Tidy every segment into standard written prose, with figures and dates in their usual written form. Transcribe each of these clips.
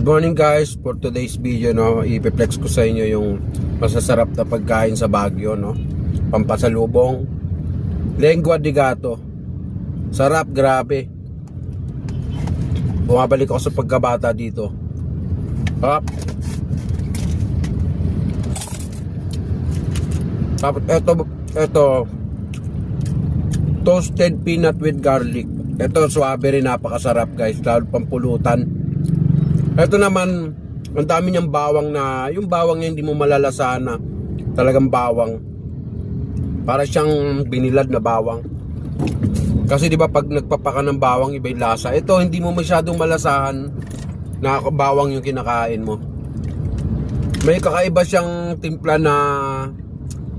Good morning guys, for today's video ipiplex ko sa inyo yung masasarap na pagkain sa Baguio pampasalubong, lengua de gato. Sarap, grabe. Bumabalik ako sa pagkabata dito. Tapos eto toasted peanut with garlic. Ito suabe rin, napakasarap guys, lalo pampulutan. Ito naman, ang dami niyang bawang na, yung bawang niya hindi mo malalasahan na talagang bawang. Para siyang binilad na bawang. Kasi di ba pag nagpapaka ng bawang, iba yung lasa. Ito hindi mo masyadong malasahan na bawang yung kinakain mo. May kakaiba siyang timpla na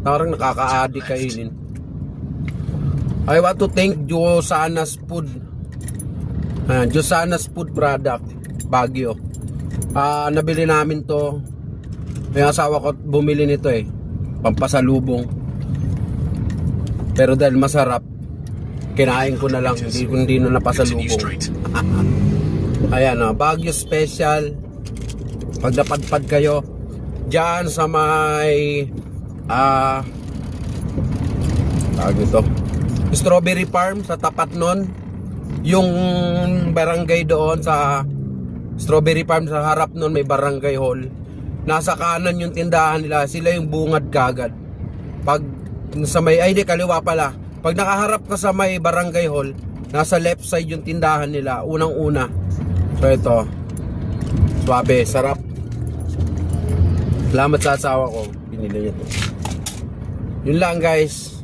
parang nakaka-addict kainin. I want to thank Josana's Food. Josana's Food Product, Baguio. Nabili namin to. May asawa ko bumili nito pampasalubong. Pero dahil masarap, kinain ko na lang, hindi na napasalubong. Ayan Baguio Special. Pag napadpad kayo diyan sa may tawag ito, Strawberry Farm, sa tapat nun, yung barangay doon sa Strawberry Farm, sa harap nun may barangay hall. Nasa kanan yung tindahan nila, sila yung bungad kagad. Pag sa may, kaliwa pala. Pag nakaharap ka sa may barangay hall, nasa left side yung tindahan nila, unang una. So ito, suabe, sarap. Salamat sa asawa ko, pinili niya to. Yun lang guys.